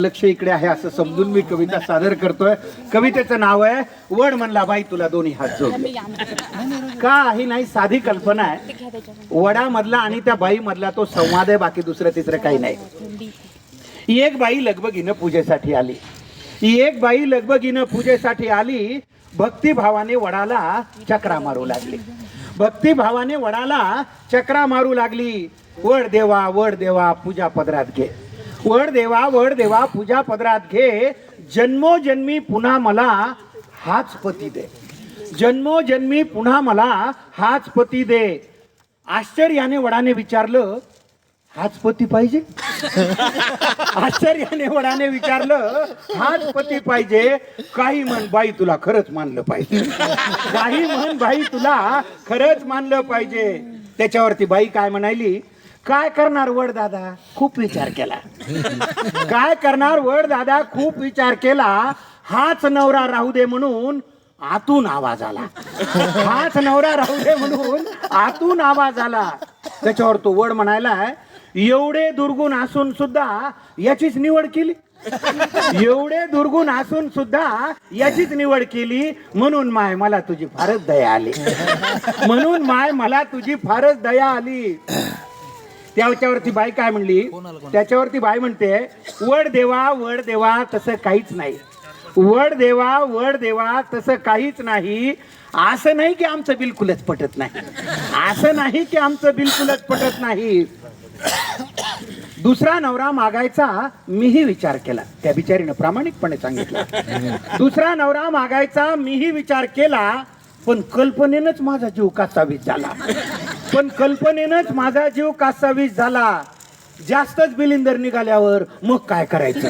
लक्ष इकडे आहे असं समजून मी कविता सादर करतोय. कवितेचं नाव आहे वड म्हणला बाई तुला दोन्ही हात जोडले. काही नाही, साधी कल्पना आहे. वडामधला आणि त्या बाई मधला तो संवाद आहे, बाकी दुसरं तिसरं काही नाही. एक बाई लगबगीनं पूजेसाठी आली. एक बाई लगबगीनं पूजेसाठी आली. भक्तिभावाने वडाला चक्रा मारू लागली. भक्तिभावाने वडाला चक्रा मारू लागली. वड देवा पूजा पदरात घे. वड देवा पूजा पदरात घे. जन्मोजन्मी पुन्हा मला हाच पती दे. जन्मोजन्मी पुन्हा मला हाच पती दे. आश्चर्याने वडाने विचारलं, हाच पती पाहिजे? आश्चर्याने वडाने विचारलं, हाच पती पाहिजे? काही म्हण बाई तुला खरंच मानलं पाहिजे. काही म्हण बाई तुला खरंच मानलं पाहिजे. त्याच्यावरती बाई काय म्हणाली, काय करणार वड दादा, खूप विचार केला. काय करणार वड दादा, खूप विचार केला. हाच नवरा राहू दे म्हणून आतून आवाज आला. हाच नवरा राहू दे म्हणून आतून आवाज आला. त्याच्यावर तो वड म्हणायला, एवढे दुर्गुण असून सुद्धा याचीच निवड केली. एवढे दुर्गुण असून सुद्धा याचीच निवड केली. म्हणून माय मला तुझी फारच दया आली. म्हणून माय मला तुझी फारच दया आली. त्याच्यावरती बाई काय म्हणली, त्याच्यावरती बाई म्हणते, वड देवा तसं काहीच नाही. वड देवा तसं काहीच नाही. असं नाही की आमचं बिलकुलच पटत नाही. असं नाही की आमचं बिलकुलच पटत नाही. दुसरा नवरा मागायचा मीही विचार केला. त्या बिचारीनं प्रामाणिकपणे सांगितलं, दुसरा नवरा मागायचा मीही विचार केला. पण कल्पनेनंच माझा जीव कासावीस झाला. पण कल्पनेनंच माझा जीव कासावीस झाला. जास्तच बिलिंदर निघाल्यावर मग काय करायचं?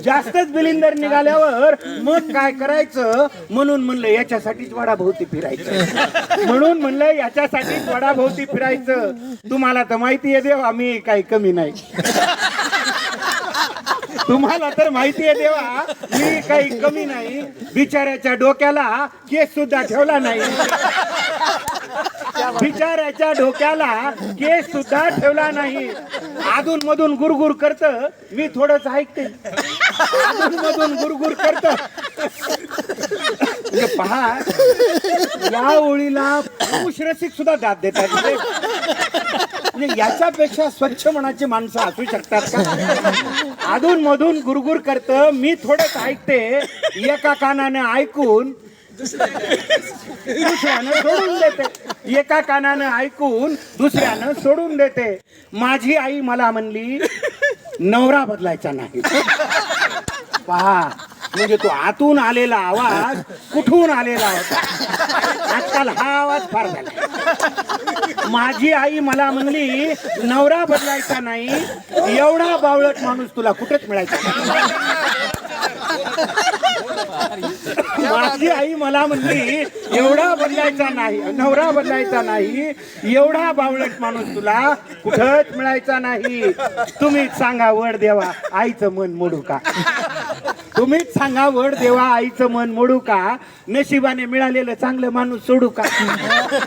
जास्तच बिलिंदर निघाल्यावर मग काय करायचं? म्हणून म्हणलं याच्यासाठीच वडाभोवती फिरायचं. म्हणून म्हणलं याच्यासाठीच वडाभोवती फिरायचं. तुम्हाला तर माहिती आहे देव, आम्ही काही कमी नाही. तुम्हाला तर माहिती आहे देवा, मी काही कमी नाही. बिचाऱ्याच्या डोक्याला केस सुद्धा ठेवला नाही. बिचाऱ्याच्या डोक्याला केस सुद्धा ठेवला नाही. अधून मधून गुरगुर करत, मी थोडंच ऐकते. अधून मधून गुरगुर करत. पहा, या ओळीला पुरुष रसिक सुद्धा दाद देतात. म्हणजे याच्यापेक्षा स्वच्छ मनाची माणसं असू शकतात का? अधून मधून गुरगुर करत, मी थोडंच ऐकते. एका कानानं ऐकून दुसऱ्यानं सोडून देते. एका कानानं ऐकून दुसऱ्यानं सोडून देते. माझी आई मला म्हणली, नवरा बदलायचा नाही. पहा, म्हणजे तो आतून आलेला आवाज कुठून आलेला होता. आजकाल हा आवाज फार झाला. माझी आई मला म्हणली, नवरा बदलायचा नाही. एवढा बावळट माणूस तुला कुठेच मिळायचा नाही. माझी आई मला म्हणली, एवढा बदलायचा नाही, नवरा बदलायचा नाही. एवढा बावळट माणूस तुला कुठंच मिळायचा नाही. तुम्हीच सांगा वड देवा, आईचं मन मोडू का? तुम्हीच सांगा वड देवा, आईचं मन मोडू का? नशिबाने मिळालेलं चांगलं माणूस सोडू का?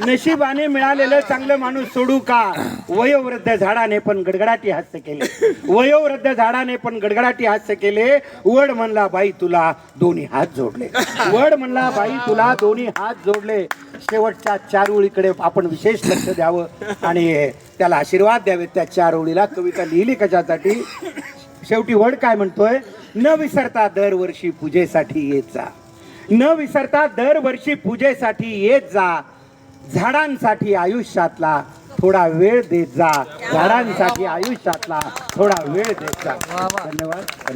नशिबाने मिळालेलं चांगलं माणूस सोडू का? वयोवृद्ध झाडाने पण गडगडाटी हास्य केले. वयोवृद्ध झाडाने पण गडगडाटी हास्य केले. वड म्हणला बाई तुला दोन्ही हात जोडले. वड म्हणला बाई तुला दोन्ही हात जोडले. शेवटच्या 4 ओळीकडे आपण विशेष लक्ष द्यावं आणि त्याला आशीर्वाद द्यावे. त्या 4 ओळीला कविता लिहिली कशासाठी? शेवटी वड काय म्हणतोय, न विसरता दरवर्षी पूजेसाठी येत जा. न विसरता दरवर्षी पूजेसाठी येत जा. झाडांसाठी आयुष्यातला थोडा वेळ देत जा. झाडांसाठी आयुष्यातला थोडा वेळ देत जा. धन्यवाद.